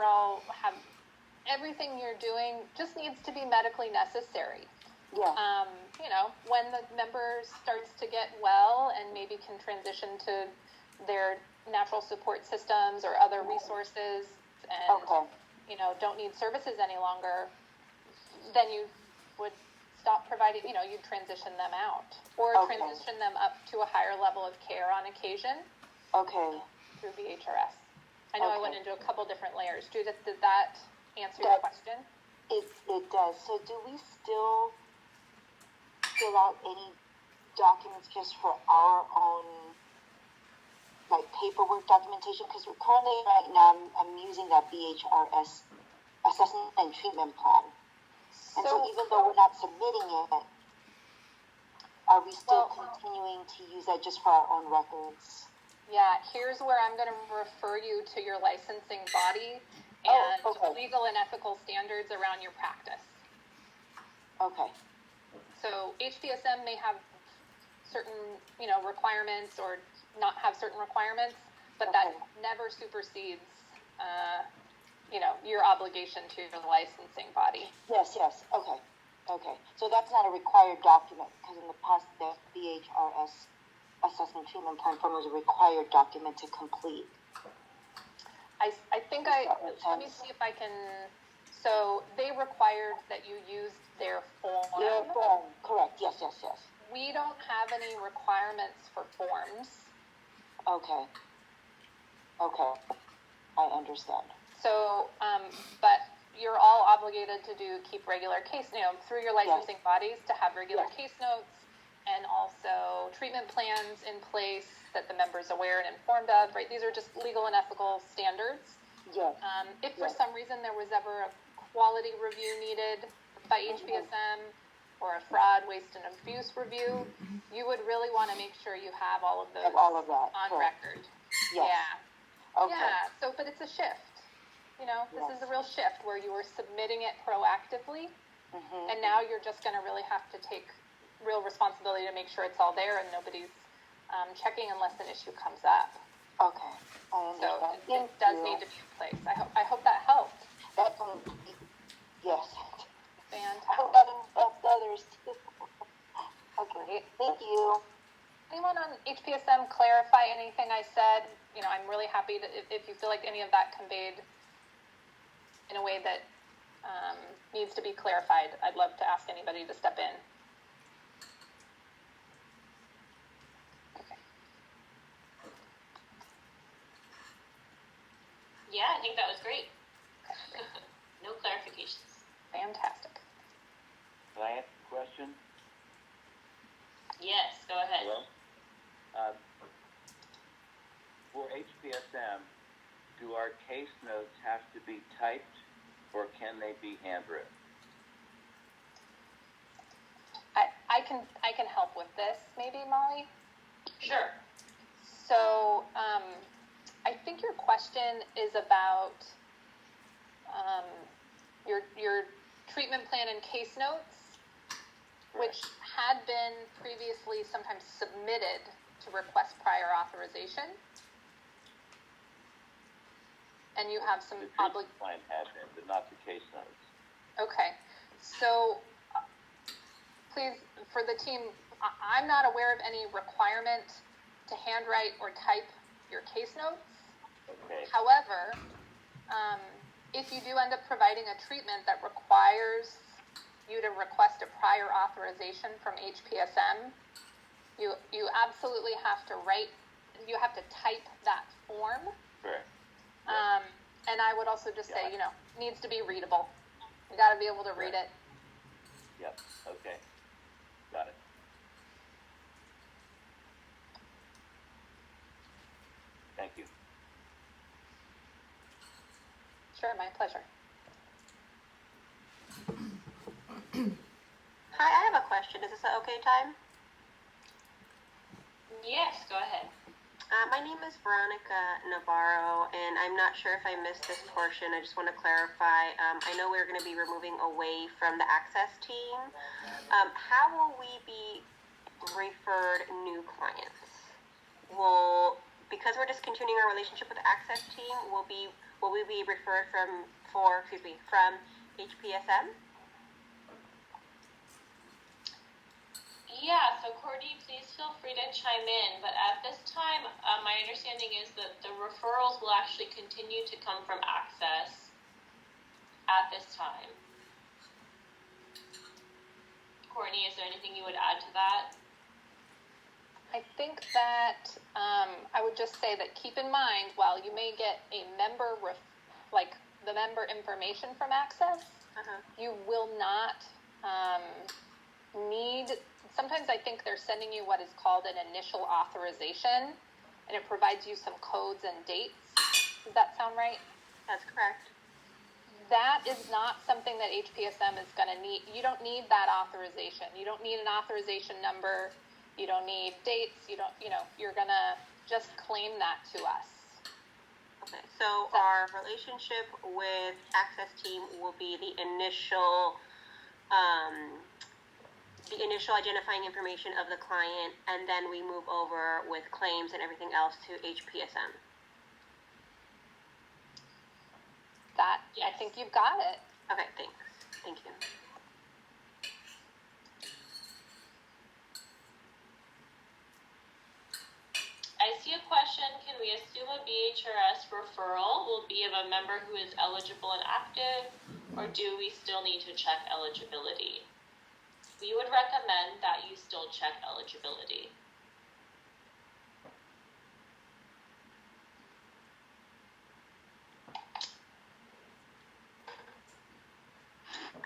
all have everything you're doing just needs to be medically necessary. Yeah. When the member starts to get well and maybe can transition to their natural support systems or other resources and, don't need services any longer, then you would stop providing, you'd transition them out or transition them up to a higher level of care on occasion. Okay. Through BHRS. I know I went into a couple different layers. Judith, did that answer your question? It does. So do we still fill out any documents just for our own, like, paperwork documentation? Because currently right now I'm using that BHRS assessment and treatment plan. And so even though we're not submitting it, are we still continuing to use that just for our own records? Yeah, here's where I'm going to refer you to your licensing body and legal and ethical standards around your practice. Okay. So HPSM may have certain, requirements or not have certain requirements, but that never supersedes, your obligation to the licensing body. Yes. Okay. So that's not a required document, because in the past the BHRS assessment treatment plan form was a required document to complete. I think let me see if I can, so they required that you use their form. Their form, correct, yes. We don't have any requirements for forms. Okay, I understand. So, but you're all obligated to keep regular case, through your licensing bodies to have regular case notes, and also treatment plans in place that the member's aware and informed of, right? These are just legal and ethical standards. Yes. If for some reason there was ever a quality review needed by HPSM or a fraud, waste, and abuse review, you would really want to make sure you have all of those on record. Yes. Yeah. Okay. Yeah. So, but it's a shift. This is a real shift where you were submitting it proactively, and now you're just going to really have to take real responsibility to make sure it's all there and nobody's checking unless an issue comes up. Okay, I understand. So it does need to be in place. I hope that helped. Yes. Fantastic. I hope that helps others too. Okay, thank you. Anyone on HPSM clarify anything I said? I'm really happy to, if you feel like any of that conveyed in a way that needs to be clarified, I'd love to ask anybody to step in. Okay. Yeah, I think that was great. No clarifications. Fantastic. Can I ask a question? Yes, go ahead. Hello? For HPSM, do our case notes have to be typed, or can they be handwritten? I can help with this, maybe, Molly? Sure. So, I think your question is about your treatment plan and case notes, which had been previously sometimes submitted to request prior authorization. And you have some The treatment plan had been, but not the case notes. Okay. So, please, for the team, I'm not aware of any requirement to handwrite or type your case notes. Okay. However, if you do end up providing a treatment that requires you to request a prior authorization from HPSM, you absolutely have to type that form. Correct. And I would also just say, needs to be readable. You got to be able to read it. Yep. Okay. Got it. Thank you. Sure, my pleasure. Hi, I have a question. Is this an okay time? Yes, go ahead. My name is Veronica Navarro, and I'm not sure if I missed this portion. I just want to clarify. I know we're going to be removing away from the access team. How will we be referred new clients? Because we're discontinuing our relationship with the access team, will will we be referred from HPSM? Yeah, so Courtney, please feel free to chime in, but at this time, my understanding is that the referrals will actually continue to come from Access at this time. Courtney, is there anything you would add to that? I think that I would just say that keep in mind, while you may get a member, like the member information from Access, you will not need. Sometimes I think they're sending you what is called an initial authorization, and it provides you some codes and dates. Does that sound right? That's correct. That is not something that HPSM is going to need. You don't need that authorization. You don't need an authorization number. You don't need dates. You're going to just claim that to us. Okay, so our relationship with Access Team will be the initial identifying information of the client, and then we move over with claims and everything else to HPSM. I think you've got it. Okay, thanks. Thank you. I see a question. Can we assume a BHRS referral will be of a member who is eligible and active, or do we still need to check eligibility? We would recommend that you still check eligibility.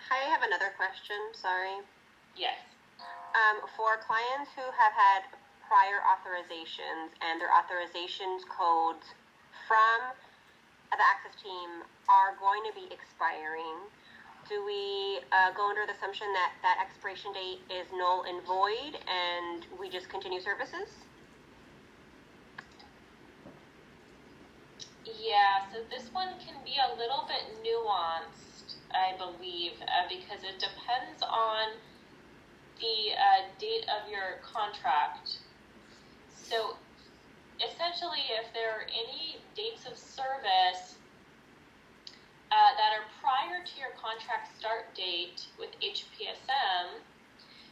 I have another question, sorry. Yes. For clients who have had prior authorizations and their authorizations codes from the Access Team are going to be expiring, do we go under the assumption that that expiration date is null and void and we just continue services? Yeah, so this one can be a little bit nuanced, I believe, because it depends on the date of your contract. So essentially, if there are any dates of service that are prior to your contract start date with HPSM,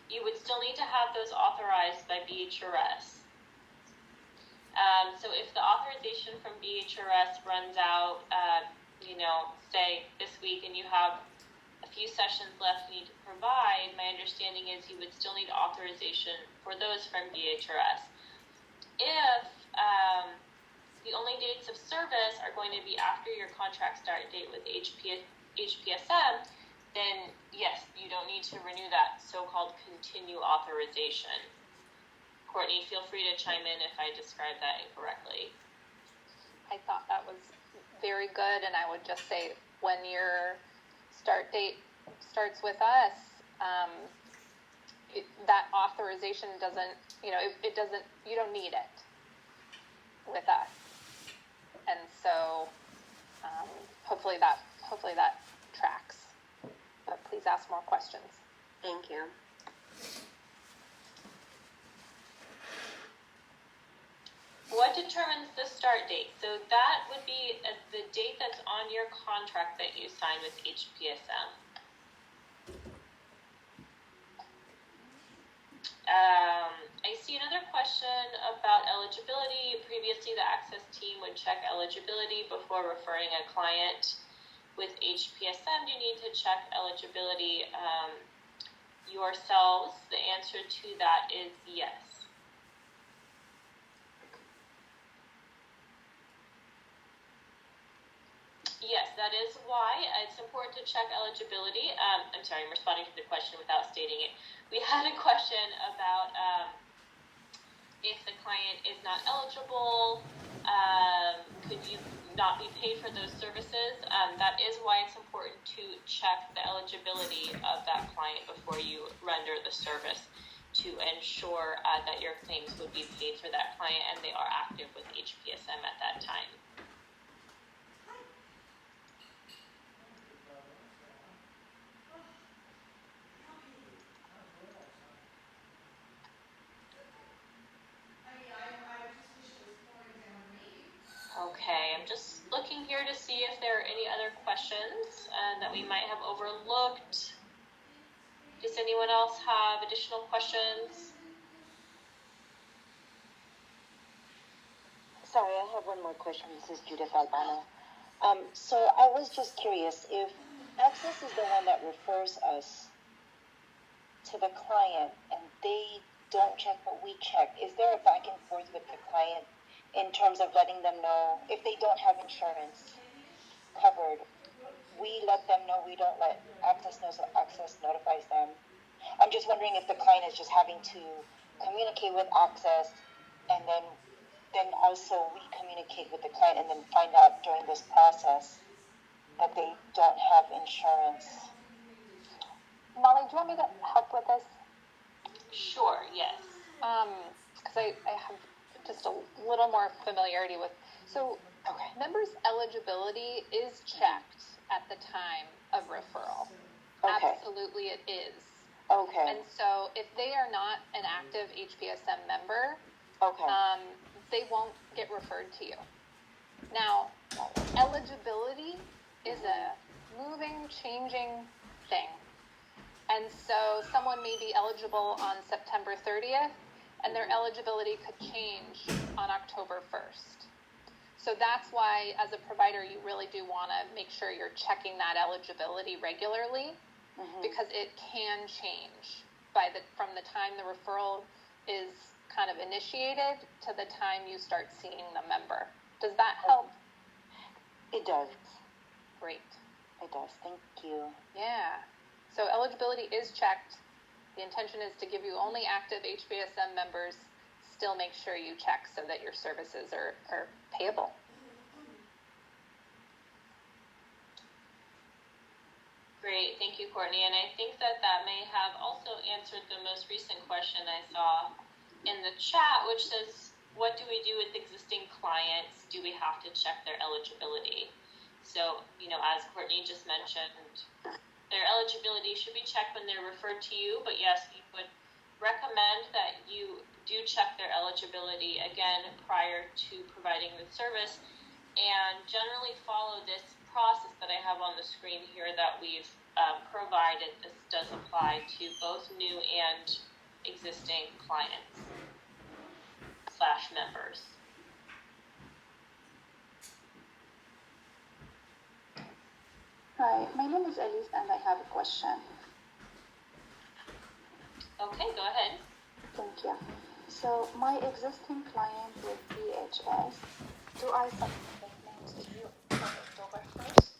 you would still need to have those authorized by BHRS. So if the authorization from BHRS runs out, say this week, and you have a few sessions left you need to provide, my understanding is you would still need authorization for those from BHRS. If the only dates of service are going to be after your contract start date with HPSM, then yes, you don't need to renew that so-called continue authorization. Courtney, feel free to chime in if I described that incorrectly. I thought that was very good, and I would just say when your start date starts with us, that authorization doesn't, it doesn't, you don't need it with us. And so hopefully that tracks. But please ask more questions. Thank you. What determines the start date? So that would be the date that's on your contract that you sign with HPSM. I see another question about eligibility. Previously, the Access Team would check eligibility before referring a client. With HPSM, you need to check eligibility yourselves. The answer to that is yes. Yes, that is why it's important to check eligibility. I'm sorry, I'm responding to the question without stating it. We had a question about if the client is not eligible, could you not be paid for those services? That is why it's important to check the eligibility of that client before you render the service to ensure that your claims would be paid for that client and they are active with HPSM at that time. Okay, I'm just looking here to see if questions that we might have overlooked. Does anyone else have additional questions? Sorry, I have one more question. This is Judith Albano. So I was just curious if Access is the one that refers us to the client and they don't check but we check. Is there a back and forth with the client in terms of letting them know if they don't have insurance covered? We let them know, we don't let Access know, so Access notifies them. I'm just wondering if the client is just having to communicate with Access and then also we communicate with the client and then find out during this process that they don't have insurance. Molly, do you want me to help with this? Sure, yes. Because I have just a little more familiarity with. So, members' eligibility is checked at the time of referral. Okay. Absolutely, it is. Okay. And so, if they are not an active HPSM member, they won't get referred to you. Now, eligibility is a moving, changing thing. And so someone may be eligible on September 30th, and their eligibility could change on October 1st. So that's why, as a provider, you really do want to make sure you're checking that eligibility regularly, because it can change from the time the referral is kind of initiated to the time you start seeing the member. Does that help? It does. Great. It does. Thank you. Yeah. So eligibility is checked. The intention is to give you only active HPSM members. Still make sure you check so that your services are payable. Great, thank you, Courtney. And I think that may have also answered the most recent question I saw in the chat, which says, what do we do with existing clients? Do we have to check their eligibility? So, as Courtney just mentioned, their eligibility should be checked when they're referred to you, but yes, we would recommend that you do check their eligibility again prior to providing the service, and generally follow this process that I have on the screen here that we've provided. This does apply to both new and existing clients / members. Hi, my name is Elise and I have a question. Okay, go ahead. Thank you. So, my existing client with PHS, do I submit payments to you on October 1st?